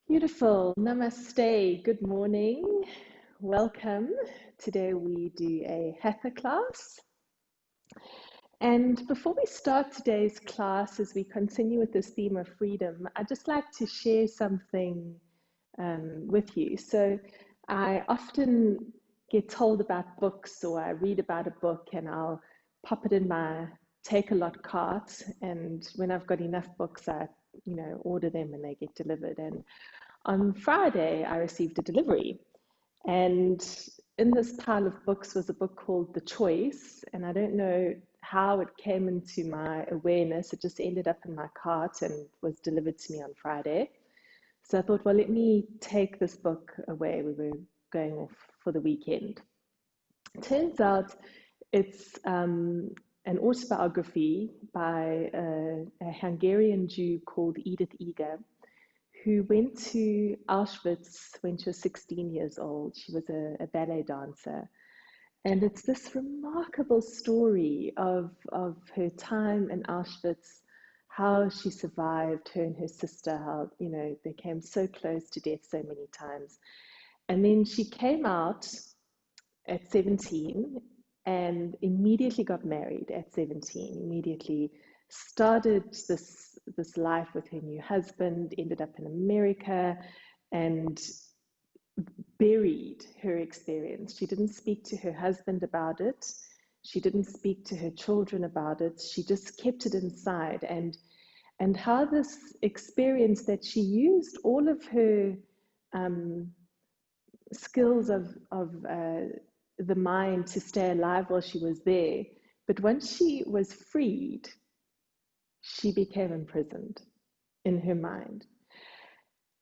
Beautiful. Namaste. Good morning. Welcome. Today we do a hatha class. And before we start today's class, as we continue with this theme of freedom, I'd just like to share something with you. So I often get told about books, or I read about a book and I'll pop it in my take a lot cart. And when I've got enough books, I order them and they get delivered. And on Friday, I received a delivery. And in this pile of books was a book called The Choice. And I don't know how it came into my awareness. It just ended up in my cart and was delivered to me on Friday. So I thought, well, let me take this book away. We were going off for the weekend. It turns out it's an autobiography by a Hungarian Jew called Edith Eger, who went to Auschwitz when she was 16 years old. She was a ballet dancer. And it's this remarkable story of her time in Auschwitz, how she survived, her and her sister, how, they came so close to death so many times. And then she came out at 17 and immediately got married at 17, immediately started this life with her new husband, ended up in America, and buried her experience. She didn't speak to her husband about it. She didn't speak to her children about it. She just kept it inside. And how this experience that she used all of her skills of the mind to stay alive while she was there. But once she was freed, she became imprisoned in her mind.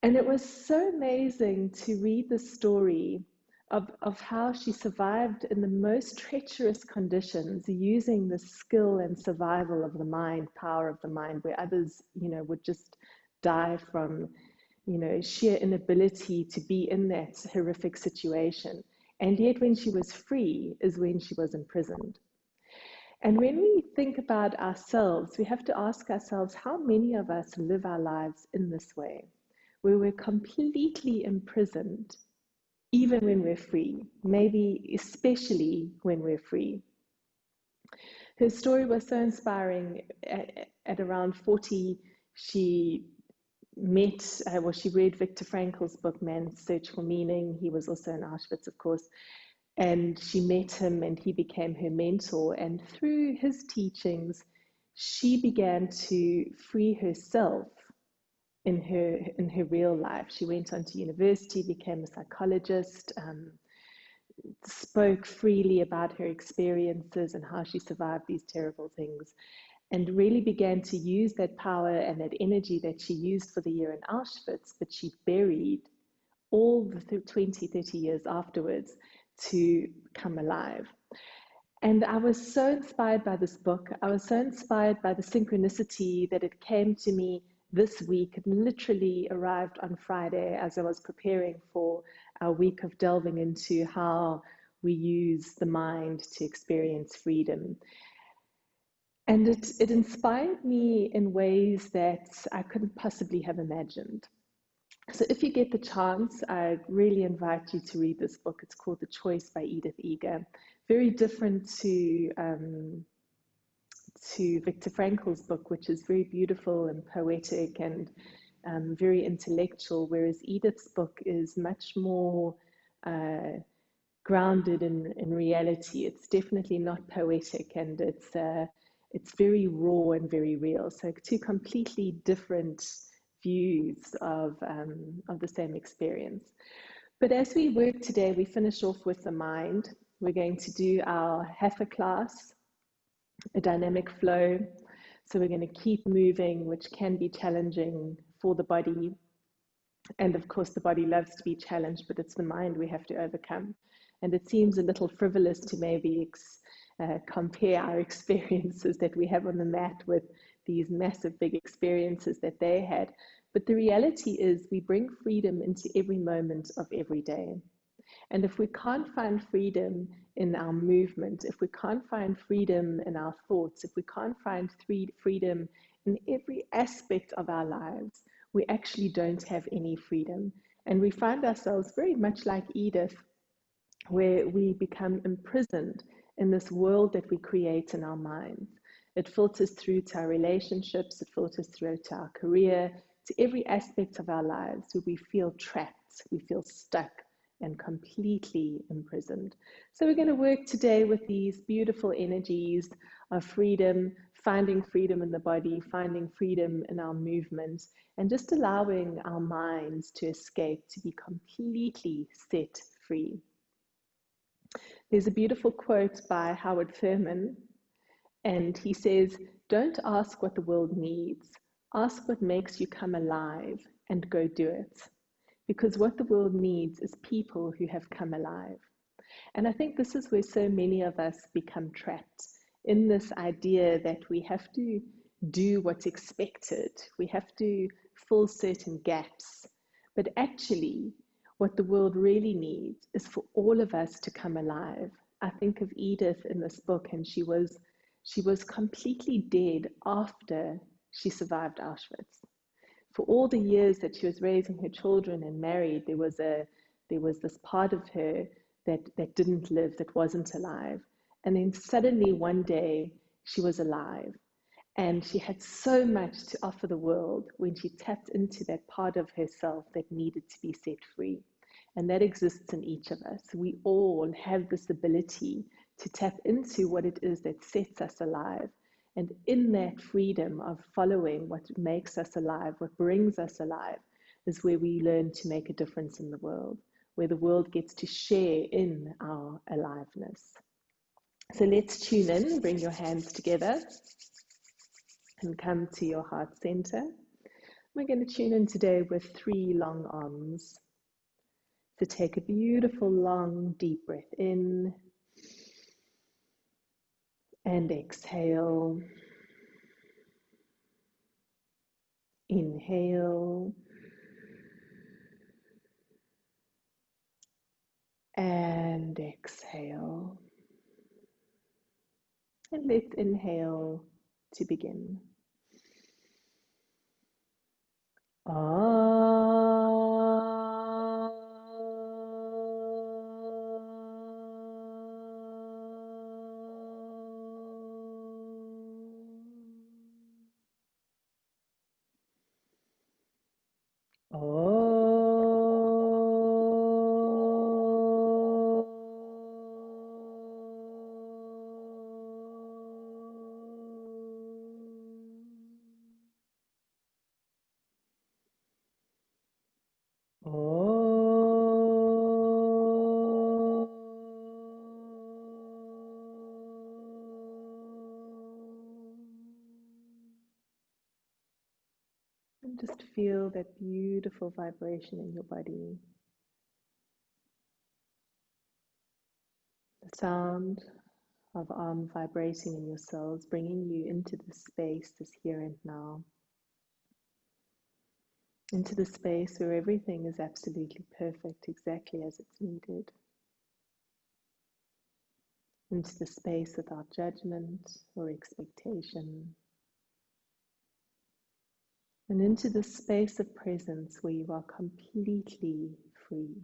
And it was so amazing to read the story of how she survived in the most treacherous conditions using the skill and survival of the mind, power of the mind, where others, would just die from, sheer inability to be in that horrific situation. And yet when she was free is when she was imprisoned. And when we think about ourselves, we have to ask ourselves, how many of us live our lives in this way, where we're completely imprisoned, even when we're free, maybe especially when we're free. Her story was so inspiring. At around 40, she she read Viktor Frankl's book, Man's Search for Meaning. He was also in Auschwitz, of course. And she met him and he became her mentor. And through his teachings, she began to free herself in her real life. She went on to university, became a psychologist, spoke freely about her experiences and how she survived these terrible things, and really began to use that power and that energy that she used for the year in Auschwitz, but she buried all the 20, 30 years afterwards to come alive. And I was so inspired by this book. I was so inspired by the synchronicity that it came to me this week. It literally arrived on Friday as I was preparing for our week of delving into how we use the mind to experience freedom. And it inspired me in ways that I couldn't possibly have imagined. So if you get the chance, I really invite you to read this book. It's called The Choice by Edith Eger. Very different to Viktor Frankl's book, which is very beautiful and poetic and very intellectual, whereas Edith's book is much more grounded in reality. It's definitely not poetic, and it's very raw and very real. So two completely different views of the same experience. But as we work today, we finish off with the mind. We're going to do our hatha class, a dynamic flow. So we're going to keep moving, which can be challenging for the body. And of course, the body loves to be challenged, but it's the mind we have to overcome. And it seems a little frivolous to maybe compare our experiences that we have on the mat with these massive big experiences that they had. But the reality is we bring freedom into every moment of every day. And if we can't find freedom in our movement, if we can't find freedom in our thoughts, if we can't find freedom in every aspect of our lives, we actually don't have any freedom. And we find ourselves very much like Edith, where we become imprisoned in this world that we create in our minds. It filters through to our relationships, it filters through to our career, to every aspect of our lives where we feel trapped, we feel stuck and completely imprisoned. So we're going to work today with these beautiful energies of freedom, finding freedom in the body, finding freedom in our movement, and just allowing our minds to escape, to be completely set free. There's a beautiful quote by Howard Thurman, and he says, "Don't ask what the world needs. Ask what makes you come alive and go do it." Because what the world needs is people who have come alive. And I think this is where so many of us become trapped, in this idea that we have to do what's expected, we have to fill certain gaps. But actually, what the world really needs is for all of us to come alive. I think of Edith in this book, and she was completely dead after she survived Auschwitz. For all the years that she was raising her children and married, there was this part of her that didn't live, that wasn't alive. And then suddenly one day she was alive. And she had so much to offer the world when she tapped into that part of herself that needed to be set free. And that exists in each of us. We all have this ability to tap into what it is that sets us alive. And in that freedom of following what makes us alive, what brings us alive, is where we learn to make a difference in the world, where the world gets to share in our aliveness. So let's tune in, bring your hands together and come to your heart center. We're going to tune in today with 3 long arms. So take a beautiful, long, deep breath in and exhale. Inhale and exhale. And let's inhale to begin. And just feel that beautiful vibration in your body. The sound of vibrating in your cells, bringing you into this space, this here and now. Into the space where everything is absolutely perfect, exactly as it's needed. Into the space without judgment or expectation. And into the space of presence where you are completely free.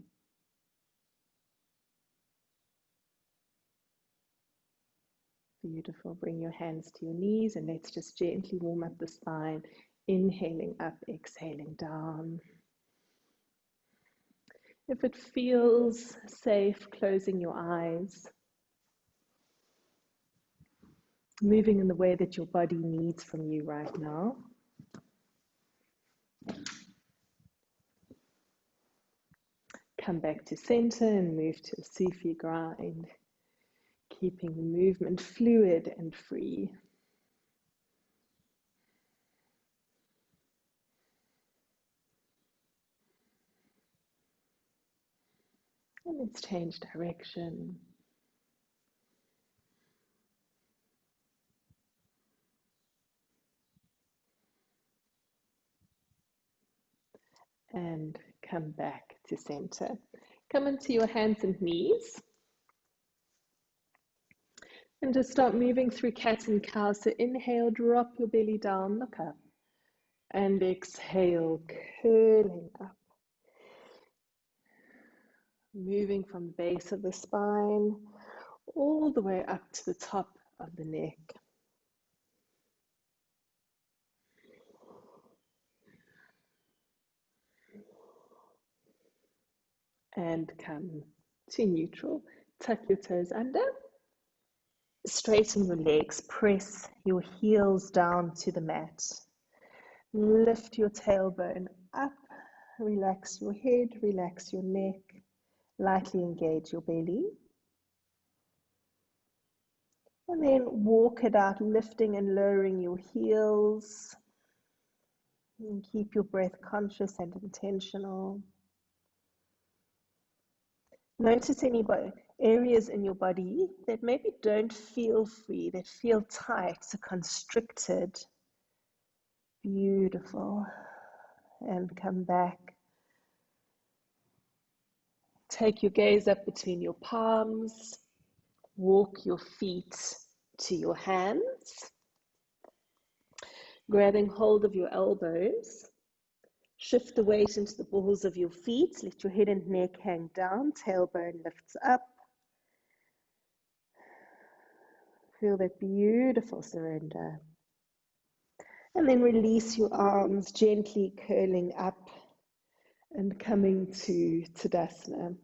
Beautiful. Bring your hands to your knees and let's just gently warm up the spine. Inhaling up, exhaling down. If it feels safe, closing your eyes. Moving in the way that your body needs from you right now. Come back to center and move to a Sufi grind, keeping the movement fluid and free. And let's change direction. And come back to center. Come into your hands and knees. And just start moving through cat and cow. So inhale, drop your belly down, look up. And exhale, curling up, moving from the base of the spine all the way up to the top of the neck. And come to neutral. Tuck your toes under. Straighten your legs. Press your heels down to the mat. Lift your tailbone up. Relax your head. Relax your neck. Lightly engage your belly. And then walk it out, lifting and lowering your heels. And keep your breath conscious and intentional. Notice any areas in your body that maybe don't feel free, that feel tight, so constricted. Beautiful. And come back. Take your gaze up between your palms. Walk your feet to your hands. Grabbing hold of your elbows. Shift the weight into the balls of your feet. Let your head and neck hang down. Tailbone lifts up. Feel that beautiful surrender. And then release your arms, gently curling up and coming to Tadasana.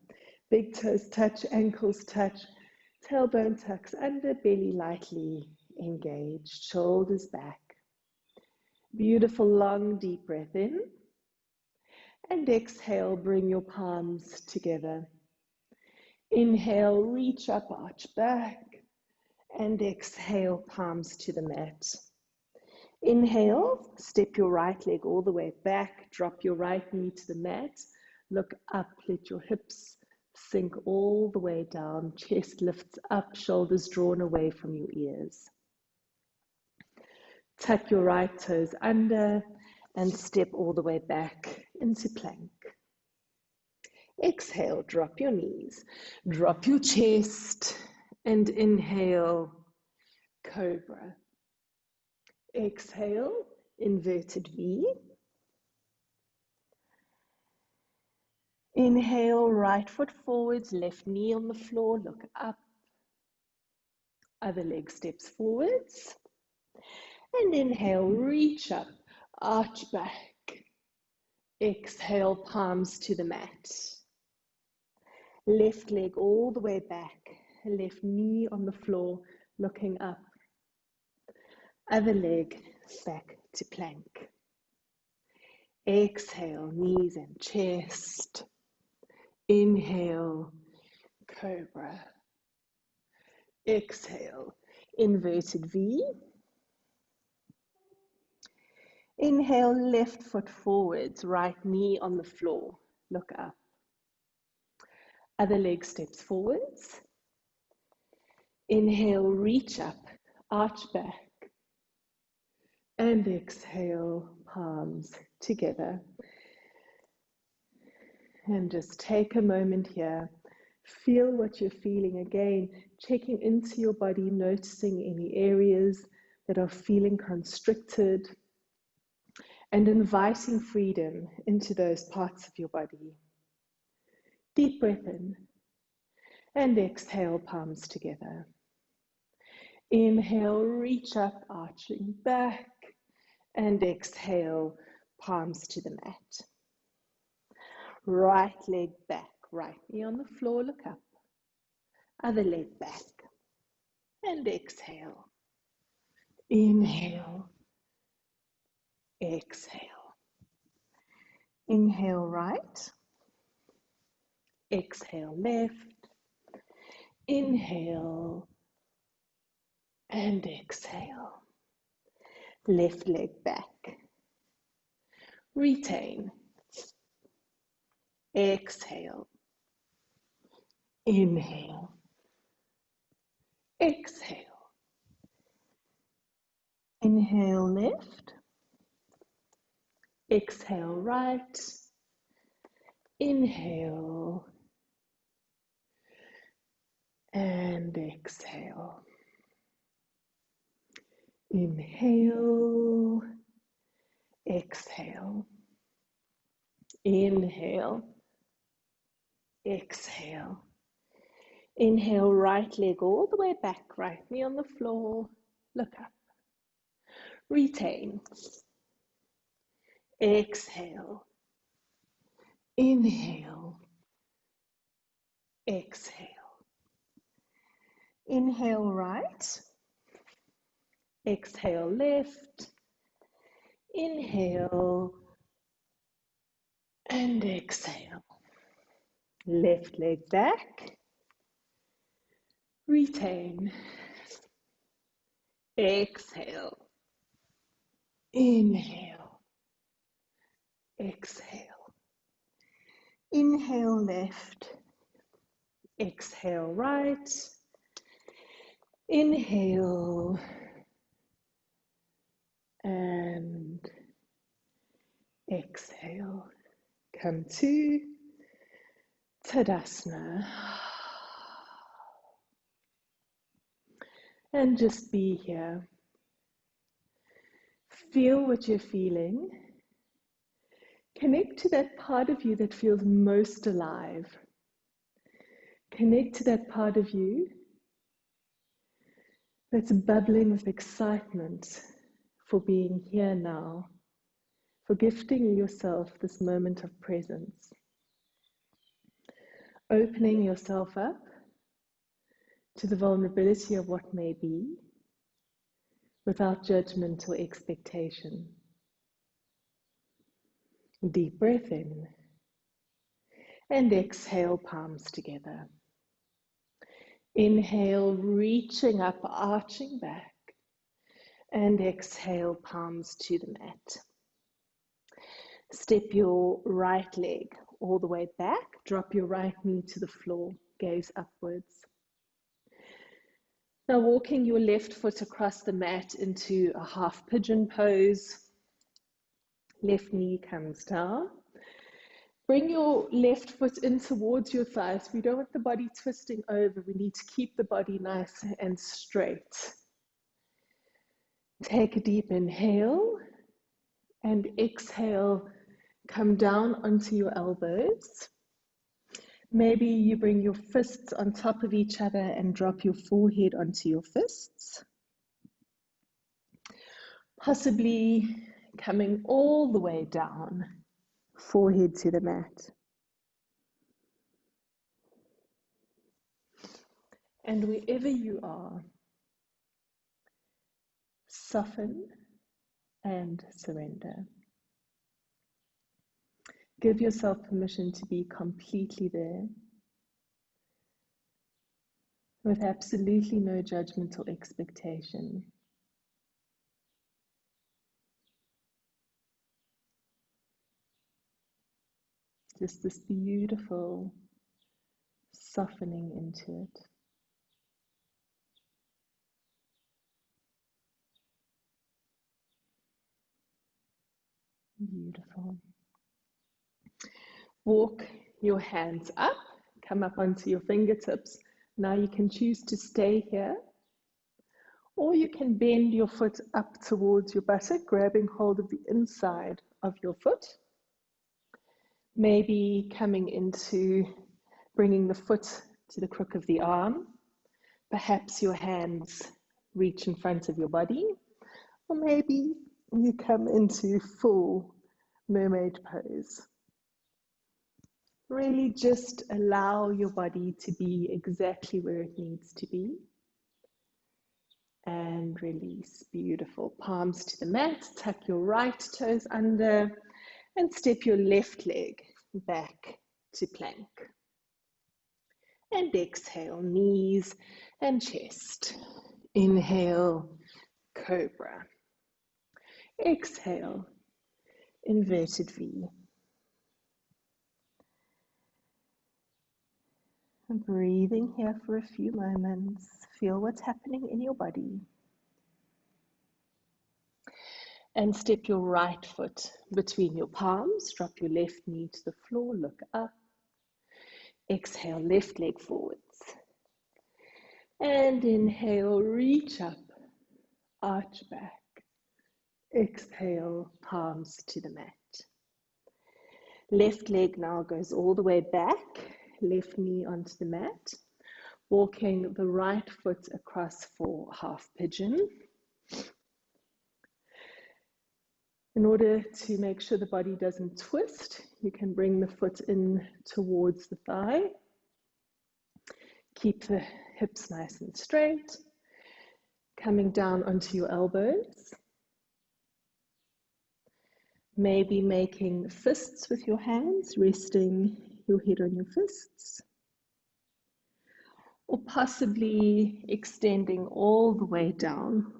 Big toes touch, ankles touch, tailbone tucks under, belly lightly engaged, shoulders back. Beautiful long deep breath in. And exhale, bring your palms together. Inhale, reach up, arch back. And exhale, palms to the mat. Inhale, step your right leg all the way back, drop your right knee to the mat, look up, let your hips sink all the way down, chest lifts up, shoulders drawn away from your ears. Tuck your right toes under and step all the way back into plank. Exhale, drop your knees, drop your chest, and inhale, cobra. Exhale, inverted V. Inhale, right foot forwards, left knee on the floor, look up. Other leg steps forwards. And inhale, reach up, arch back. Exhale, palms to the mat. Left leg all the way back, left knee on the floor, looking up. Other leg back to plank. Exhale, knees and chest. Inhale, cobra. Exhale, inverted V. Inhale, left foot forwards, right knee on the floor, look up. Other leg steps forwards. Inhale, reach up, arch back. And exhale, palms together. And just take a moment here. Feel what you're feeling again, checking into your body, noticing any areas that are feeling constricted, and inviting freedom into those parts of your body. Deep breath in, and exhale, palms together. Inhale, reach up, arching back, and exhale, palms to the mat. Right leg back, right knee on the floor, look up. Other leg back, and exhale. Inhale, exhale. Inhale right, exhale left. Inhale, and exhale. Left leg back. Retain. Exhale. Inhale. Exhale. Inhale left. Exhale right. Inhale. And exhale. Inhale. exhale, inhale, exhale. Inhale, right leg all the way back, right knee on the floor, look up. Retain. Exhale, inhale, exhale. Inhale, right. Exhale, left. Inhale and exhale. Left leg back. Retain. Exhale. Inhale. Exhale. Inhale, left. Exhale, right. Inhale and exhale. Come to Tadasana. And just be here. Feel what you're feeling. Connect to that part of you that feels most alive. Connect to that part of you that's bubbling with excitement for being here now, for gifting yourself this moment of presence. Opening yourself up to the vulnerability of what may be, without judgment or expectation. Deep breath in and exhale, palms together. Inhale, reaching up, arching back, and exhale, palms to the mat. Step your right leg all the way back, drop your right knee to the floor, gaze upwards. Now walking your left foot across the mat into a half pigeon pose. Left knee comes down. Bring your left foot in towards your thighs. We don't want the body twisting over. We need to keep the body nice and straight. Take a deep inhale and exhale. Come down onto your elbows. Maybe you bring your fists on top of each other and drop your forehead onto your fists. Possibly coming all the way down, forehead to the mat. And wherever you are, soften and surrender. Give yourself permission to be completely there, with absolutely no judgment or expectation. Just this beautiful softening into it. Beautiful. Walk your hands up, come up onto your fingertips. Now you can choose to stay here, or you can bend your foot up towards your buttock, grabbing hold of the inside of your foot. Maybe coming into bringing the foot to the crook of the arm. Perhaps your hands reach in front of your body, or maybe you come into full mermaid pose. Really just allow your body to be exactly where it needs to be. And release. Beautiful. Palms to the mat. Tuck your right toes under and step your left leg back to plank. And exhale, knees and chest. Inhale, cobra. Exhale, inverted V. And breathing here for a few moments. Feel what's happening in your body. And step your right foot between your palms. Drop your left knee to the floor. Look up. Exhale, left leg forwards. And inhale, reach up, arch back. Exhale, palms to the mat. Left leg now goes all the way back, left knee onto the mat, walking the right foot across for half pigeon. In order to make sure the body doesn't twist, you can bring the foot in towards the thigh. Keep the hips nice and straight, coming down onto your elbows. Maybe making fists with your hands, resting your head on your fists. Or possibly extending all the way down.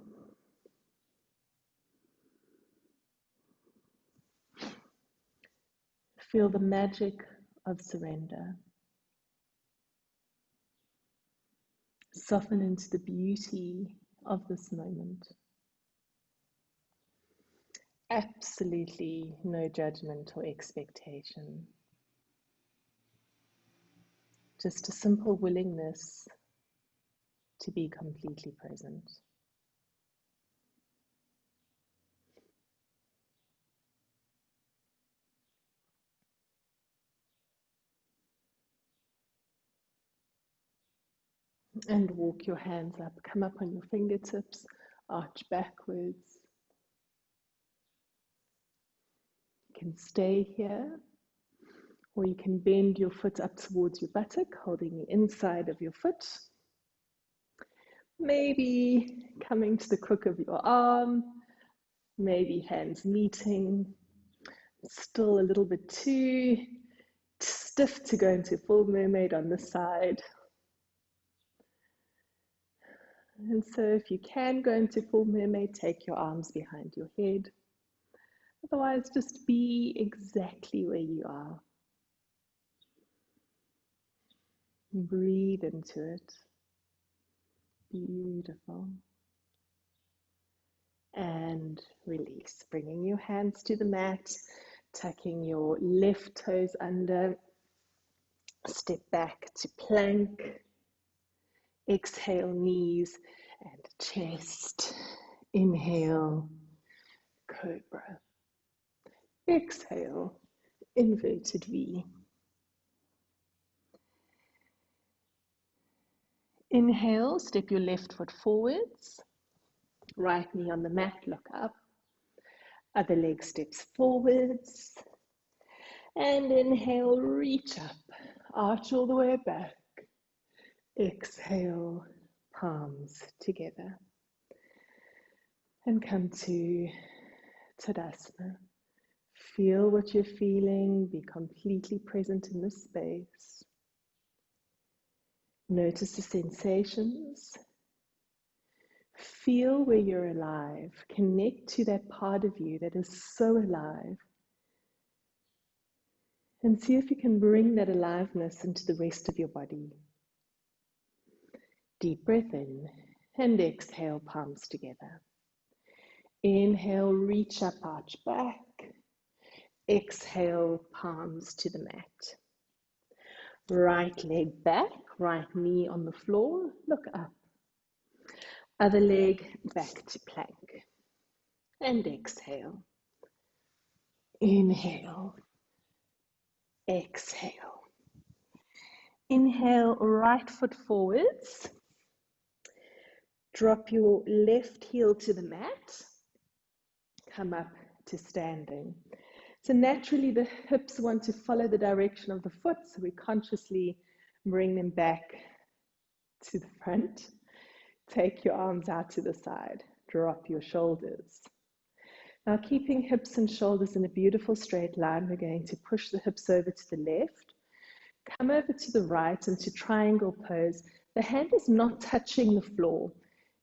Feel the magic of surrender. Soften into the beauty of this moment. Absolutely no judgment or expectation. Just a simple willingness to be completely present. And walk your hands up, come up on your fingertips, arch backwards. You can stay here, or you can bend your foot up towards your buttock, holding the inside of your foot. Maybe coming to the crook of your arm, maybe hands meeting. Still a little bit too stiff to go into full mermaid on this side. And so if you can go into full mermaid, take your arms behind your head. Otherwise, just be exactly where you are. Breathe into it. Beautiful. And release, bringing your hands to the mat, tucking your left toes under. Step back to plank. Exhale, knees and chest. Inhale, cobra. Exhale, inverted V. Inhale, step your left foot forwards. Right knee on the mat, look up. Other leg steps forwards. And inhale, reach up. Arch all the way back. Exhale, palms together. And come to Tadasana. Feel what you're feeling. Be completely present in this space. Notice the sensations. Feel where you're alive. Connect to that part of you that is so alive. And see if you can bring that aliveness into the rest of your body. Deep breath in and exhale, palms together. Inhale, reach up, arch back. Exhale, palms to the mat. Right leg back, right knee on the floor, look up. Other leg back to plank. And exhale. Inhale. Exhale. Inhale, right foot forwards. Drop your left heel to the mat. Come up to standing. So naturally the hips want to follow the direction of the foot, so we consciously bring them back to the front. Take your arms out to the side. Drop your shoulders. Now keeping hips and shoulders in a beautiful straight line, we're going to push the hips over to the left. Come over to the right into triangle pose. The hand is not touching the floor.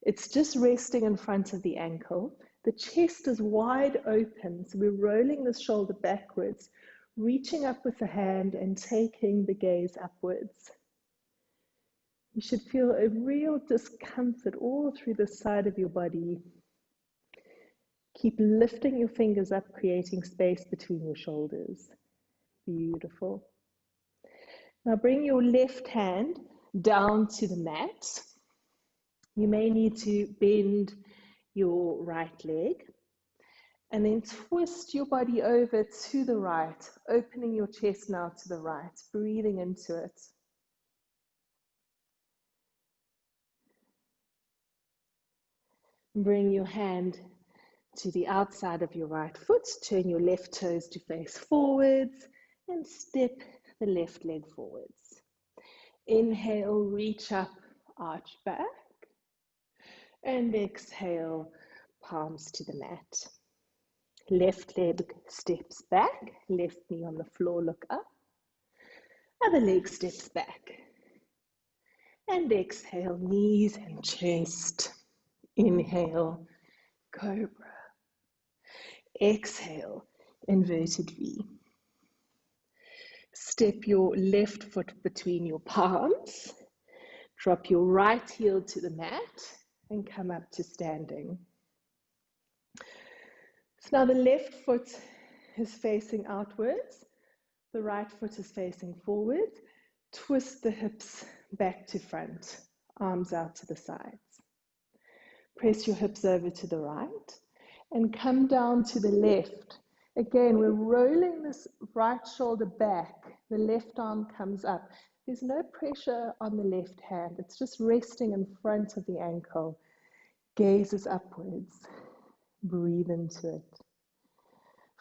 It's just resting in front of the ankle. The chest is wide open, so we're rolling the shoulder backwards, reaching up with the hand and taking the gaze upwards. You should feel a real discomfort all through the side of your body. Keep lifting your fingers up, creating space between your shoulders. Beautiful. Now bring your left hand down to the mat. You may need to bend your right leg. And then twist your body over to the right, opening your chest now to the right, breathing into it. Bring your hand to the outside of your right foot, turn your left toes to face forwards, and step the left leg forwards. Inhale, reach up, arch back, and exhale, palms to the mat. Left leg steps back, left knee on the floor, look up. Other leg steps back. And exhale, knees and chest. Inhale, cobra. Exhale, inverted V. Step your left foot between your palms. Drop your right heel to the mat and come up to standing. So now the left foot is facing outwards. The right foot is facing forward. Twist the hips back to front, arms out to the sides. Press your hips over to the right and come down to the left. Again, we're rolling this right shoulder back. The left arm comes up. There's no pressure on the left hand. It's just resting in front of the ankle. Gazes upwards. Breathe into it.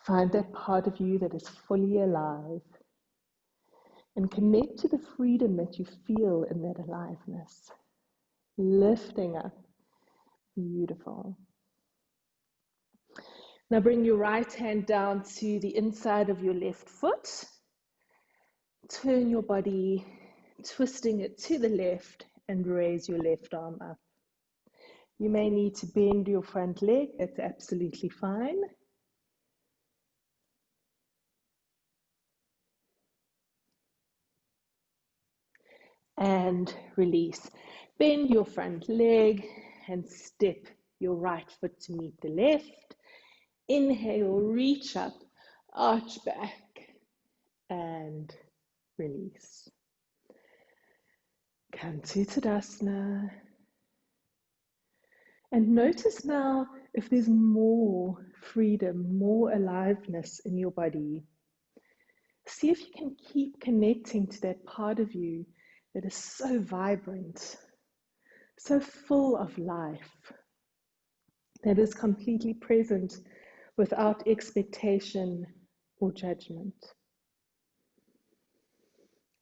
Find that part of you that is fully alive. And connect to the freedom that you feel in that aliveness. Lifting up. Beautiful. Now bring your right hand down to the inside of your left foot. Turn your body, twisting it to the left, and raise your left arm up. You may need to bend your front leg. That's absolutely fine. And release. Bend your front leg and step your right foot to meet the left. Inhale, reach up, arch back, and release. Come to Tadasana. And notice now if there's more freedom, more aliveness in your body. See if you can keep connecting to that part of you that is so vibrant, so full of life, that is completely present without expectation or judgment.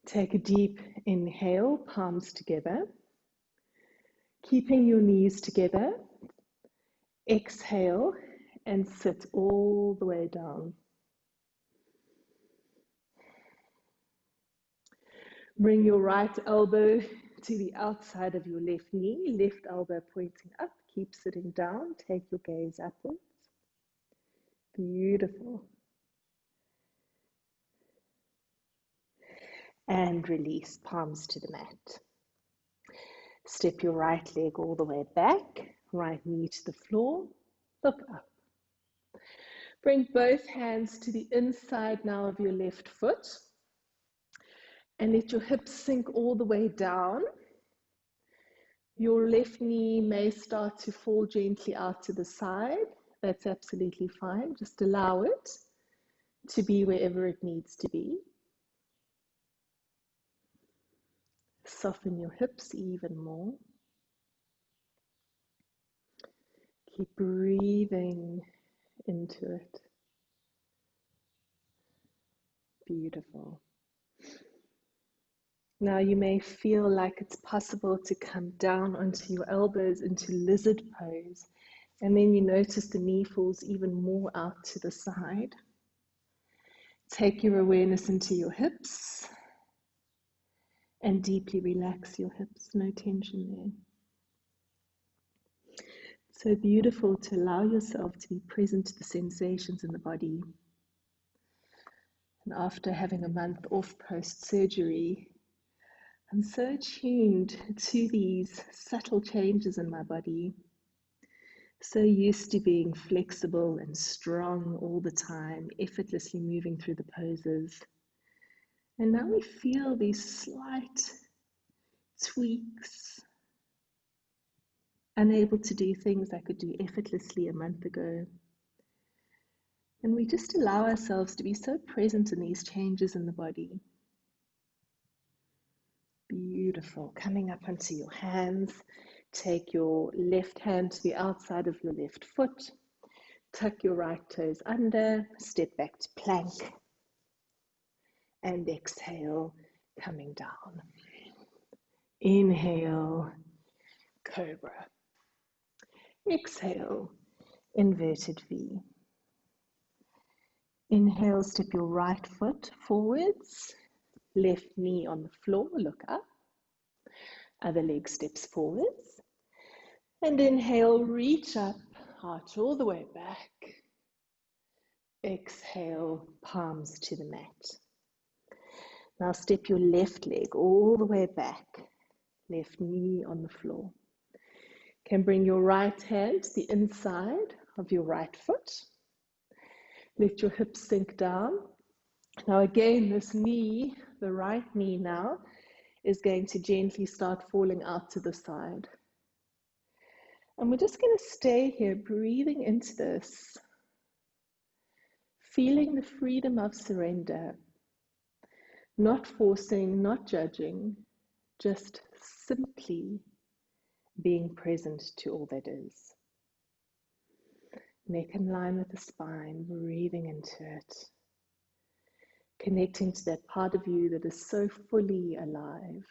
Take a deep inhale, palms together, keeping your knees together. Exhale and sit all the way down. Bring your right elbow to the outside of your left knee, left elbow pointing up. Keep sitting down. Take your gaze upwards. Beautiful. And release, palms to the mat. Step your right leg all the way back, right knee to the floor. Look up. Bring both hands to the inside now of your left foot. And let your hips sink all the way down. Your left knee may start to fall gently out to the side. That's absolutely fine. Just allow it to be wherever it needs to be. Soften your hips even more. Keep breathing into it. Beautiful. Now you may feel like it's possible to come down onto your elbows into lizard pose, and then you notice the knee falls even more out to the side. Take your awareness into your hips and deeply relax your hips, no tension there. It's so beautiful to allow yourself to be present to the sensations in the body. And after having a month off post-surgery, I'm so attuned to these subtle changes in my body. So used to being flexible and strong all the time, effortlessly moving through the poses. And now we feel these slight tweaks, unable to do things I could do effortlessly a month ago. And we just allow ourselves to be so present in these changes in the body. Beautiful. Coming up onto your hands. Take your left hand to the outside of your left foot. Tuck your right toes under. Step back to plank. And exhale, coming down. Inhale, cobra. Exhale, inverted V. Inhale, step your right foot forwards. Left knee on the floor, look up. Other leg steps forwards. And inhale, reach up, arch all the way back. Exhale, palms to the mat. Now step your left leg all the way back. Left knee on the floor. Can bring your right hand to the inside of your right foot. Let your hips sink down. Now again, this knee, the right knee now, is going to gently start falling out to the side. And we're just going to stay here, breathing into this, feeling the freedom of surrender, not forcing, not judging, just simply being present to all that is. Neck in line with the spine, breathing into it, connecting to that part of you that is so fully alive.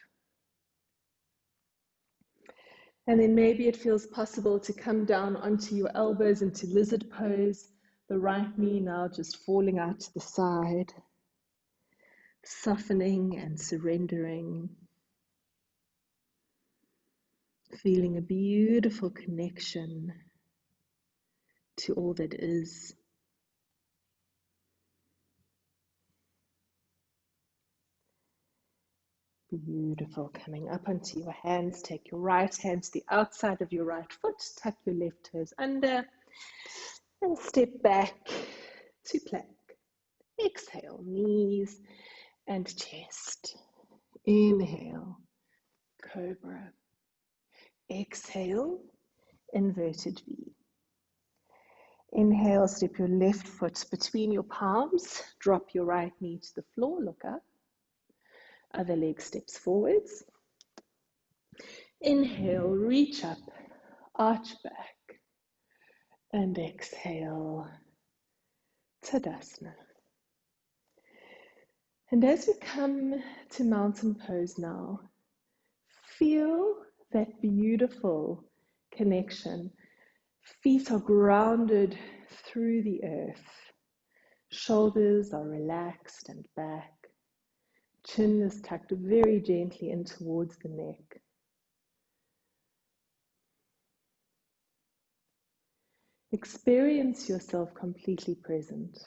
And then maybe it feels possible to come down onto your elbows into lizard pose, the right knee now just falling out to the side, softening and surrendering, feeling a beautiful connection to all that is. Beautiful. Coming up onto your hands, take your right hand to the outside of your right foot, tuck your left toes under, and step back to plank. Exhale, knees and chest. Inhale, cobra. Exhale, inverted V. Inhale, step your left foot between your palms, drop your right knee to the floor, look up. Other leg steps forwards. Inhale, reach up, arch back. And exhale, Tadasana. And as we come to mountain pose now, feel that beautiful connection. Feet are grounded through the earth. Shoulders are relaxed and back. Chin is tucked very gently in towards the neck. Experience yourself completely present.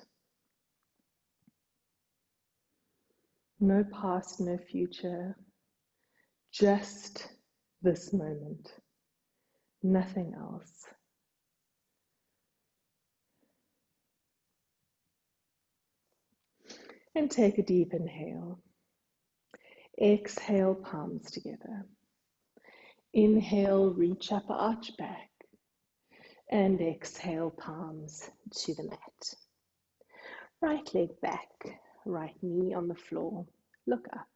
No past, no future, just this moment, nothing else. And take a deep inhale. Exhale, palms together. Inhale, reach up, arch back. And exhale, palms to the mat. Right leg back, right knee on the floor. Look up.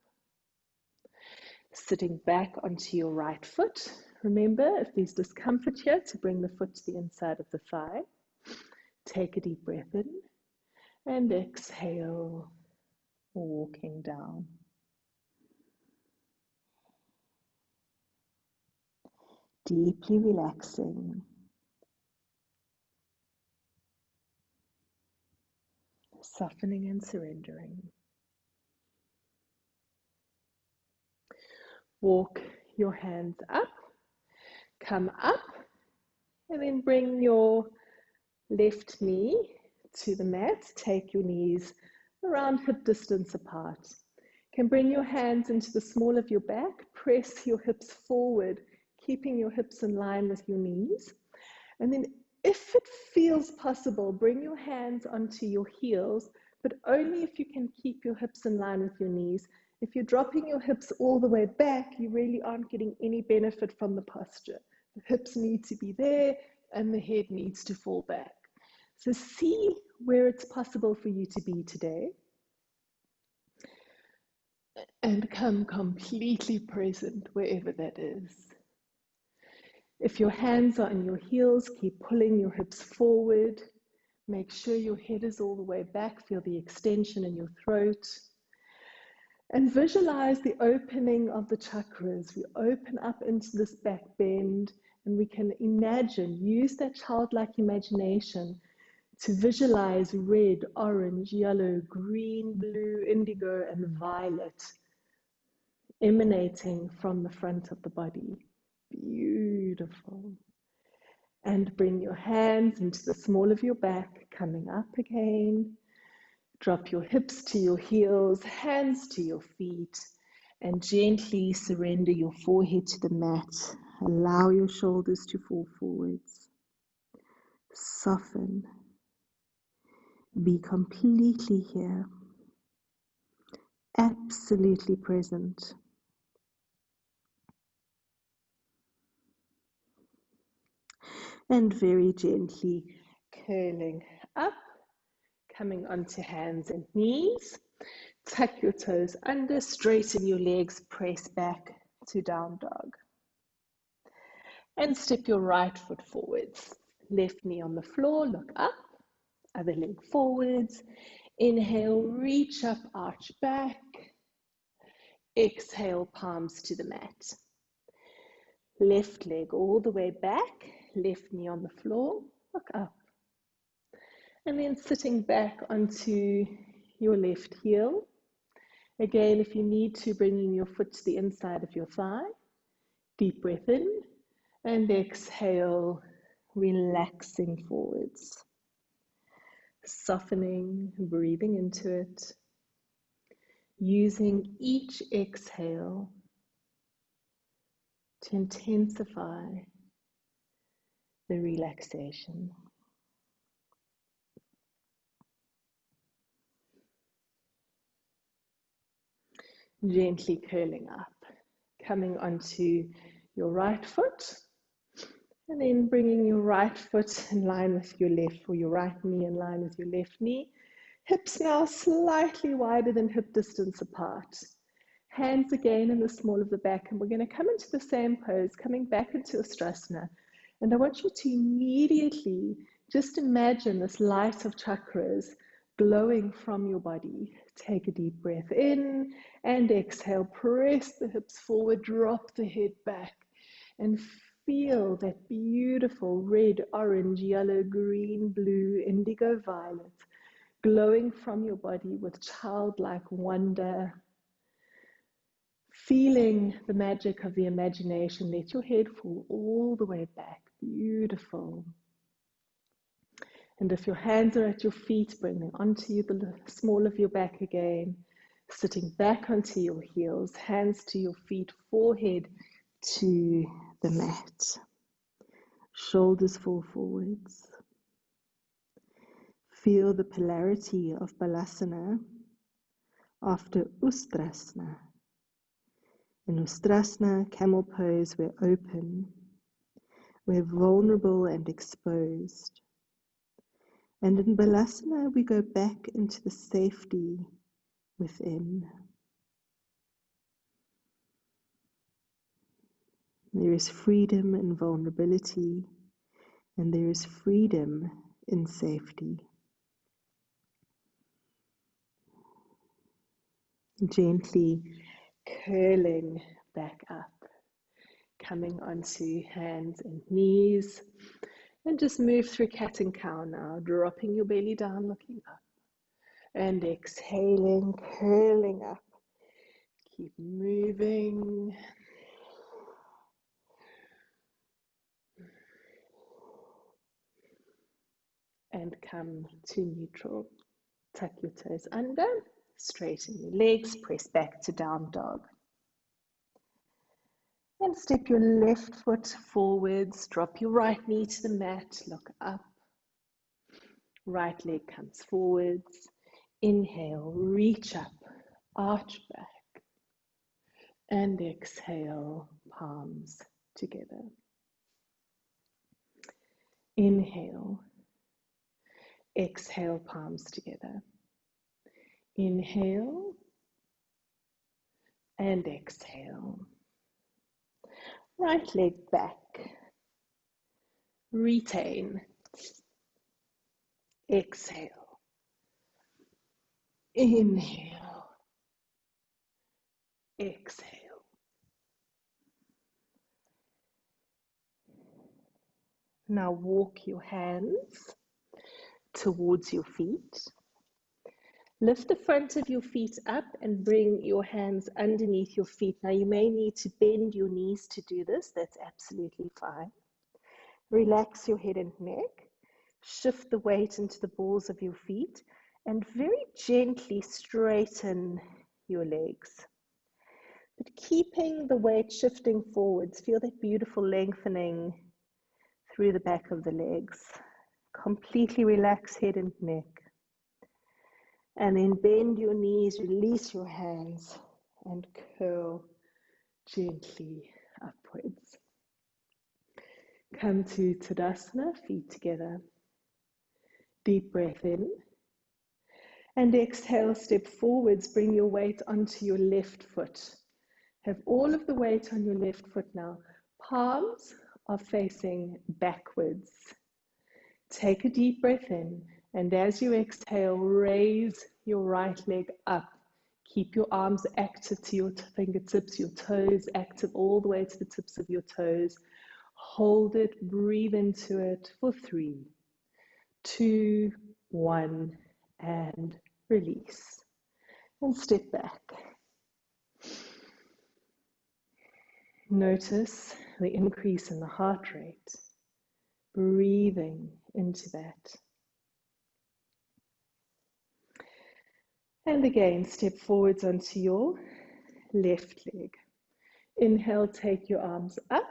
Sitting back onto your right foot. Remember, if there's discomfort here, to bring the foot to the inside of the thigh. Take a deep breath in and exhale, walking down. Deeply relaxing. Softening and surrendering. Walk your hands up, come up, and then bring your left knee to the mat. Take your knees around hip distance apart. You can bring your hands into the small of your back, press your hips forward, keeping your hips in line with your knees. And then if it feels possible, bring your hands onto your heels, but only if you can keep your hips in line with your knees. If you're dropping your hips all the way back, you really aren't getting any benefit from the posture. The hips need to be there and the head needs to fall back. So see where it's possible for you to be today and come completely present wherever that is. If your hands are on your heels, keep pulling your hips forward. Make sure your head is all the way back. Feel the extension in your throat. And visualize the opening of the chakras. We open up into this back bend, and we can imagine, use that childlike imagination to visualize red, orange, yellow, green, blue, indigo, and violet emanating from the front of the body. Beautiful. And bring your hands into the small of your back, coming up again. Drop your hips to your heels, hands to your feet, and gently surrender your forehead to the mat. Allow your shoulders to fall forwards. Soften. Be completely here, absolutely present. And very gently curling up, coming onto hands and knees. Tuck your toes under, straighten your legs, press back to down dog. And step your right foot forwards. Left knee on the floor, look up, other leg forwards. Inhale, reach up, arch back. Exhale, palms to the mat. Left leg all the way back, left knee on the floor, look up. And then sitting back onto your left heel. Again, if you need to, bringing your foot to the inside of your thigh. Deep breath in and exhale, relaxing forwards. Softening, breathing into it. Using each exhale to intensify the relaxation. Gently curling up, coming onto your right foot, and then bringing your right foot in line with your left, or your right knee in line with your left knee. Hips now slightly wider than hip distance apart. Hands again in the small of the back, and we're going to come into the same pose, coming back into Ustrasana. And I want you to immediately just imagine this light of chakras glowing from your body. Take a deep breath in and exhale. Press the hips forward, drop the head back, and feel that beautiful red, orange, yellow, green, blue, indigo, violet glowing from your body with childlike wonder. Feeling the magic of the imagination. Let your head fall all the way back. Beautiful. And if your hands are at your feet, bring them onto the small of your back again. Sitting back onto your heels, hands to your feet, forehead to the mat. Shoulders fall forwards. Feel the polarity of Balasana after Ustrasana. In Ustrasana, camel pose, we're open, we're vulnerable and exposed. And in Balasana, we go back into the safety within. There is freedom in vulnerability, and there is freedom in safety. Gently curling back up, coming onto hands and knees, and just move through cat and cow now, dropping your belly down, looking up, and exhaling, curling up. Keep moving. And come to neutral. Tuck your toes under, straighten your legs, press back to down dog. And step your left foot forwards, drop your right knee to the mat, look up. Right leg comes forwards. Inhale, reach up, arch back. And exhale, palms together. Inhale. Exhale, palms together. Inhale and exhale. Right leg back. Retain. Exhale. Inhale. Exhale. Now walk your hands towards your feet. Lift the front of your feet up and bring your hands underneath your feet. Now you may need to bend your knees to do this. That's absolutely fine. Relax your head and neck. Shift the weight into the balls of your feet and very gently straighten your legs. But keeping the weight shifting forwards, feel that beautiful lengthening through the back of the legs. Completely relax head and neck. And then bend your knees, release your hands, and curl gently upwards. Come to Tadasana, feet together. Deep breath in. And exhale, step forwards, bring your weight onto your left foot. Have all of the weight on your left foot now. Palms are facing backwards. Take a deep breath in, and as you exhale, raise your right leg up. Keep your arms active to your fingertips, your toes active all the way to the tips of your toes. Hold it, breathe into it for 3, 2, 1, and release. And step back. Notice the increase in the heart rate. Breathing into that. And again, step forwards onto your left leg. Inhale, take your arms up.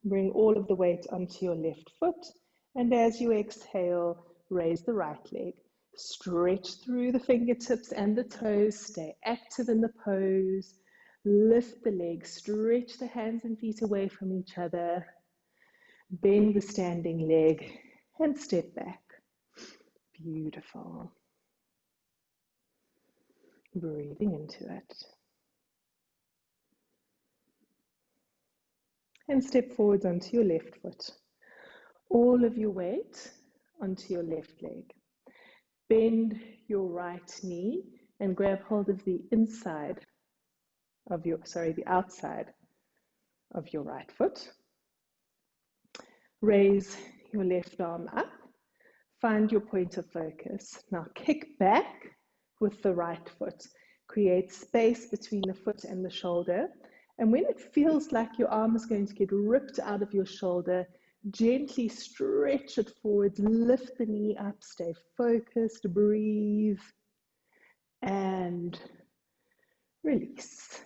Bring all of the weight onto your left foot. And as you exhale, raise the right leg. Stretch through the fingertips and the toes. Stay active in the pose. Lift the legs. Stretch the hands and feet away from each other. Bend the standing leg and step back. Beautiful. Breathing into it. And step forwards onto your left foot. All of your weight onto your left leg. Bend your right knee and grab hold of the inside of your, the outside of your right foot. Raise your left arm up. Find your point of focus. Now kick back with the right foot. Create space between the foot and the shoulder. And when it feels like your arm is going to get ripped out of your shoulder, gently stretch it forwards, lift the knee up, stay focused, breathe, and release.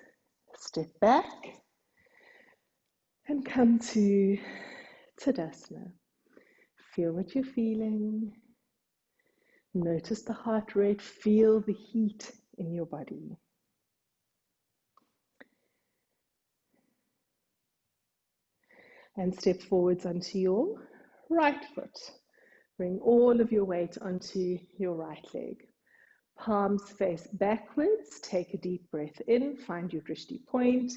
Step back and come to Tadasana. Feel what you're feeling. Notice the heart rate, feel the heat in your body. And step forwards onto your right foot. Bring all of your weight onto your right leg. Palms face backwards. Take a deep breath in. Find your drishti point.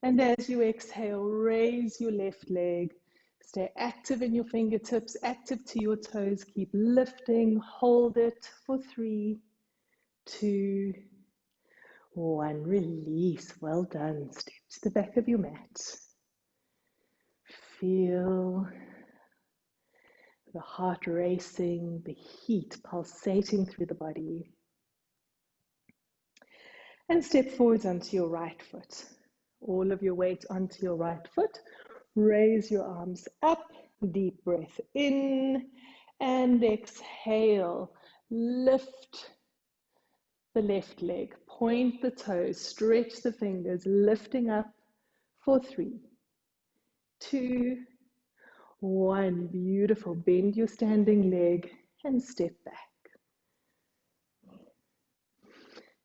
And as you exhale, raise your left leg. Stay active in your fingertips, active to your toes. Keep lifting. Hold it for 3, 2, 1. Release. Well done. Step to the back of your mat. Feel the heart racing, the heat pulsating through the body. And step forwards onto your right foot. All of your weight onto your right foot. Raise your arms up. Deep breath in and exhale. Lift the left leg. Point the toes. Stretch the fingers. Lifting up for 3, 2, 1. Beautiful. Bend your standing leg and step back.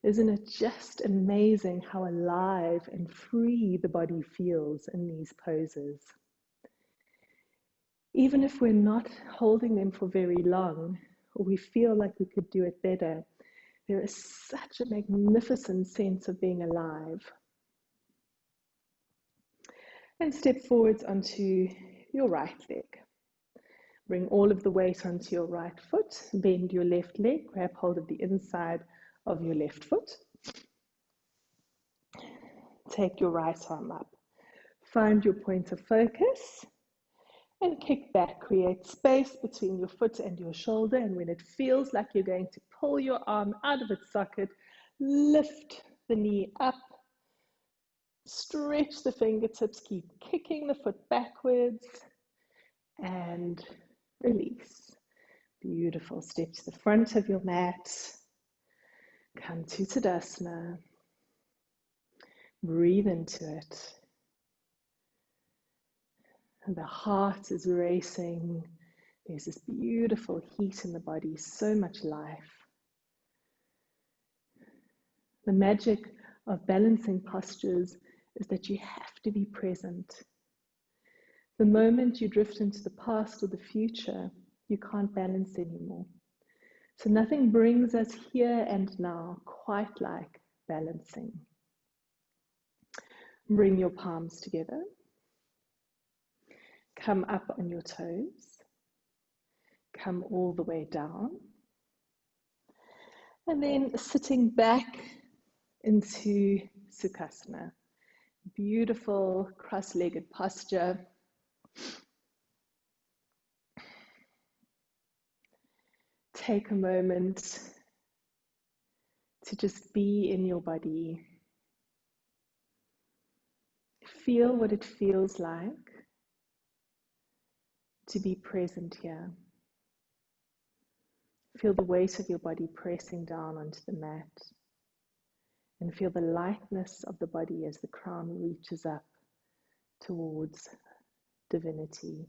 Isn't it just amazing how alive and free the body feels in these poses? Even if we're not holding them for very long, or we feel like we could do it better, there is such a magnificent sense of being alive. And step forwards onto your right leg. Bring all of the weight onto your right foot. Bend your left leg. Grab hold of the inside of your left foot. Take your right arm up. Find your point of focus and kick back. Create space between your foot and your shoulder. And when it feels like you're going to pull your arm out of its socket, lift the knee up. Stretch the fingertips. Keep kicking the foot backwards. And release. Beautiful. Step to the front of your mat. Come to Tadasana. Breathe into it. And the heart is racing. There's this beautiful heat in the body, so much life. The magic of balancing postures is that you have to be present. The moment you drift into the past or the future, you can't balance anymore. So nothing brings us here and now quite like balancing. Bring your palms together. Come up on your toes. Come all the way down. And then sitting back into Sukhasana. Beautiful cross-legged posture. Take a moment to just be in your body. Feel what it feels like to be present here. Feel the weight of your body pressing down onto the mat. And feel the lightness of the body as the crown reaches up towards divinity.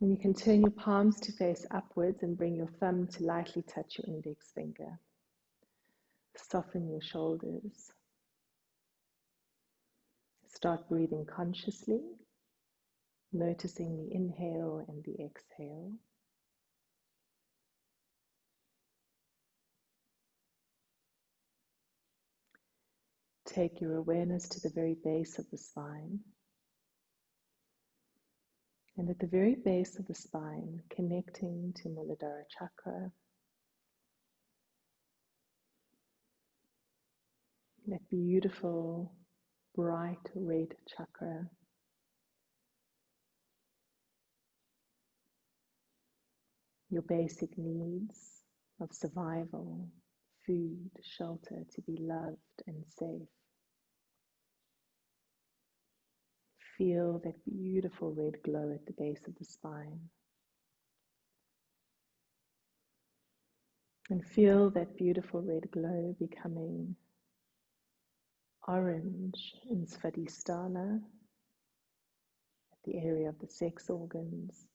And you can turn your palms to face upwards and bring your thumb to lightly touch your index finger. Soften your shoulders. Start breathing consciously, noticing the inhale and the exhale. Take your awareness to the very base of the spine. And at the very base of the spine, connecting to Muladhara chakra, that beautiful, bright red chakra. Your basic needs of survival, food, shelter, to be loved and safe. Feel that beautiful red glow at the base of the spine. And feel that beautiful red glow becoming orange in Svadhisthana, at the area of the sex organs.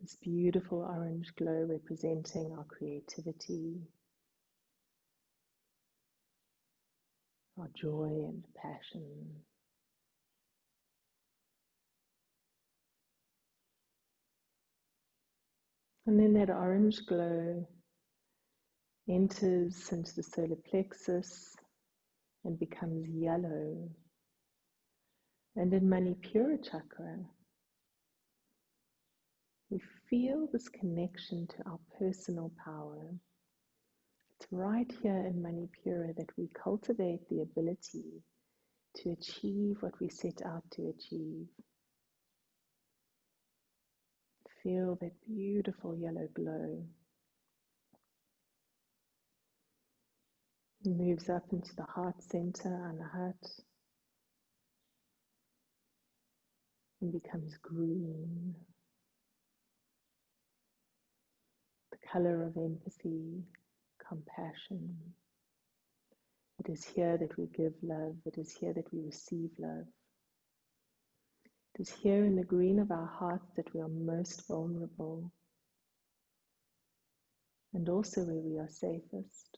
This beautiful orange glow representing our creativity, our joy and passion. And then that orange glow enters into the solar plexus and becomes yellow. And in Manipura chakra, we feel this connection to our personal power. It's right here in Manipura that we cultivate the ability to achieve what we set out to achieve. Feel that beautiful yellow glow. It moves up into the heart center, Anahat, and becomes green. The color of empathy, compassion. It is here that we give love. It is here that we receive love. It is here in the green of our hearts that we are most vulnerable, and also where we are safest.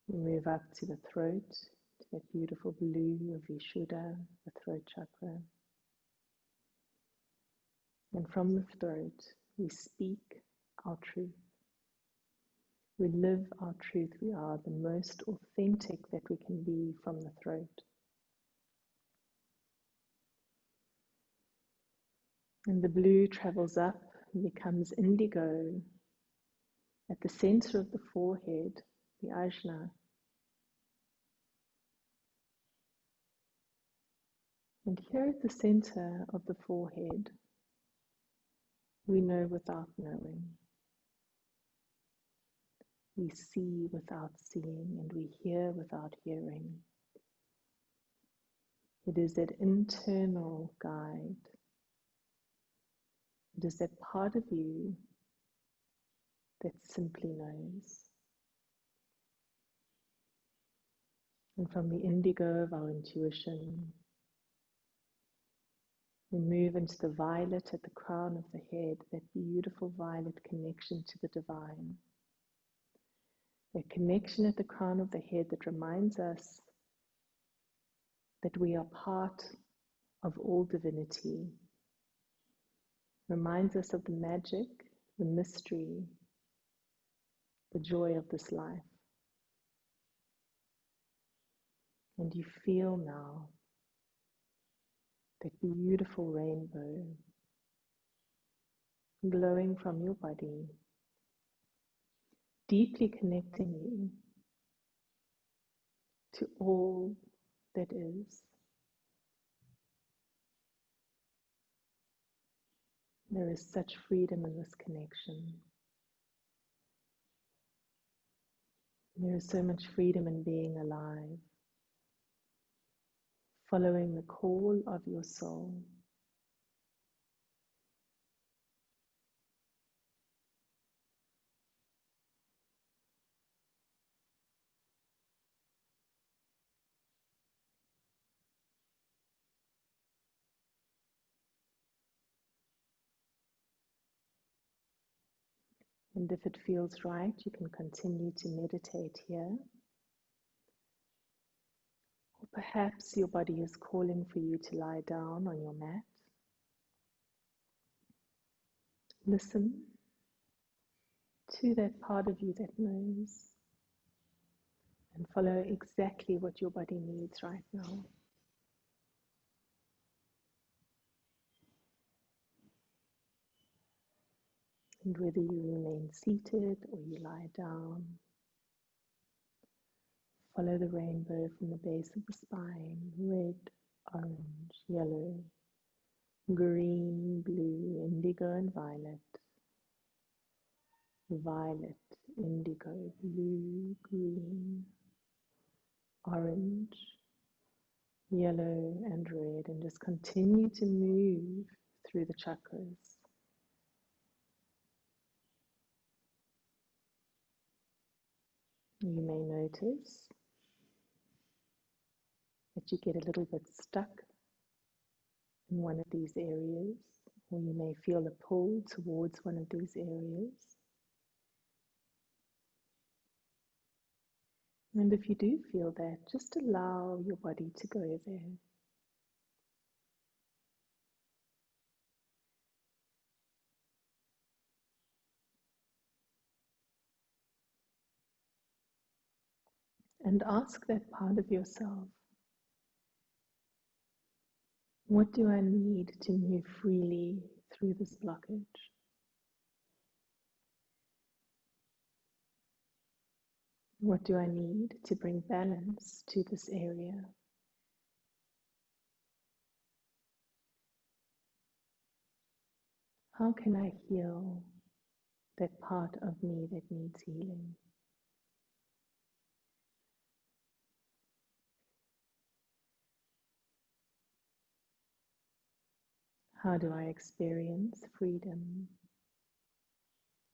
We move up to the throat, to that beautiful blue of Vishuddha, the throat chakra. And from the throat, we speak our truth. We live our truth. We are the most authentic that we can be from the throat. And the blue travels up and becomes indigo at the center of the forehead, the ajna. And here at the center of the forehead, we know without knowing. We see without seeing, and we hear without hearing. It is that internal guide. It is that part of you that simply knows. And from the indigo of our intuition, we move into the violet at the crown of the head, that beautiful violet connection to the divine. That connection at the crown of the head that reminds us that we are part of all divinity, reminds us of the magic, the mystery, the joy of this life. And you feel now that beautiful rainbow glowing from your body, deeply connecting you to all that is. There is such freedom in this connection. There is so much freedom in being alive, following the call of your soul. And if it feels right, you can continue to meditate here. Or perhaps your body is calling for you to lie down on your mat. Listen to that part of you that knows and follow exactly what your body needs right now. And whether you remain seated or you lie down, follow the rainbow from the base of the spine, red, orange, yellow, green, blue, indigo and violet. Violet, indigo, blue, green, orange, yellow and red, and just continue to move through the chakras. You may notice that you get a little bit stuck in one of these areas, or you may feel a pull towards one of these areas. And if you do feel that, just allow your body to go there. And ask that part of yourself, what do I need to move freely through this blockage? What do I need to bring balance to this area? How can I heal that part of me that needs healing? How do I experience freedom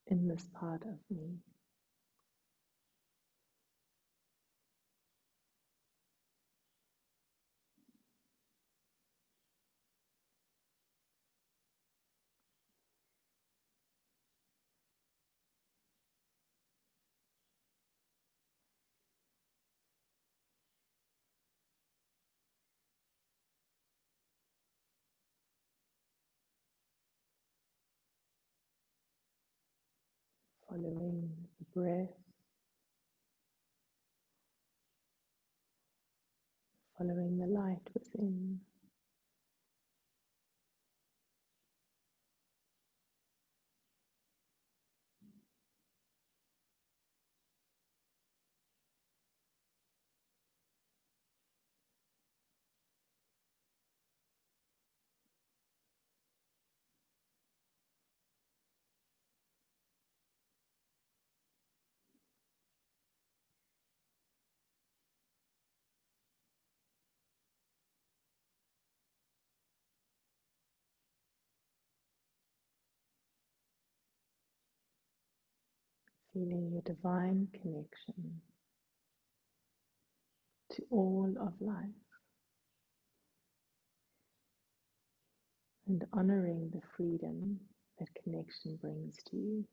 in this part of me? following the breath, following the light within. Feeling your divine connection to all of life and honoring the freedom that connection brings to you.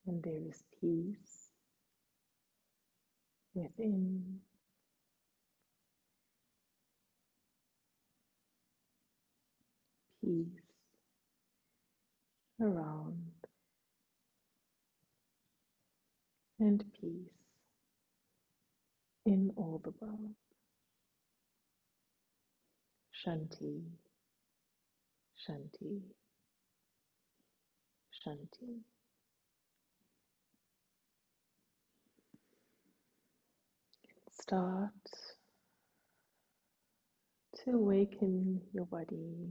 And there is peace within, peace around, and peace in all the world. Shanti, Shanti, Shanti. Start to awaken your body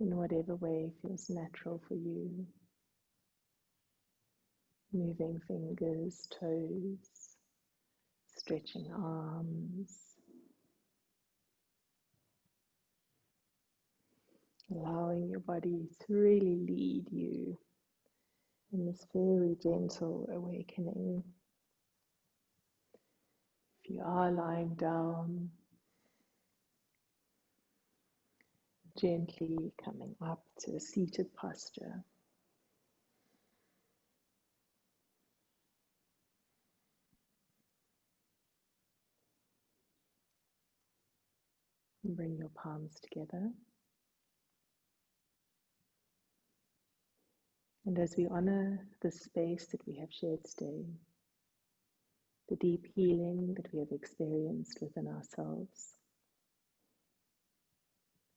in whatever way feels natural for you. Moving fingers, toes, stretching arms, allowing your body to really lead you in this very gentle awakening. If you are lying down, gently coming up to a seated posture. And bring your palms together. And as we honor the space that we have shared today, the deep healing that we have experienced within ourselves,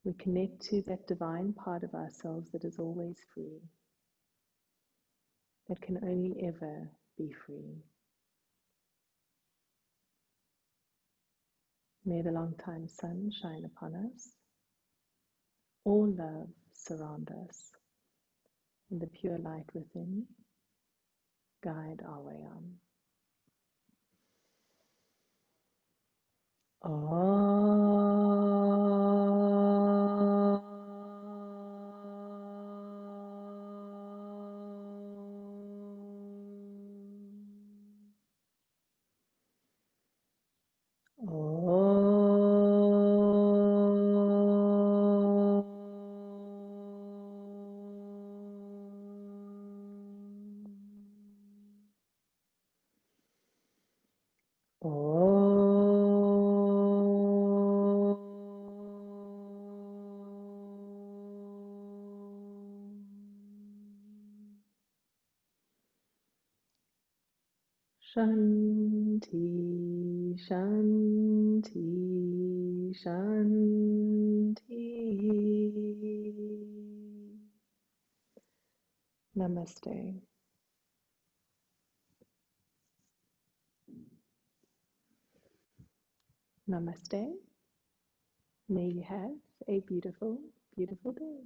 we connect to that divine part of ourselves that is always free, that can only ever be free. May the long-time sun shine upon us, all love surround us, and the pure light within guide our way on. Shanti, Shanti, Shanti. Namaste. Namaste. May you have a beautiful, beautiful day.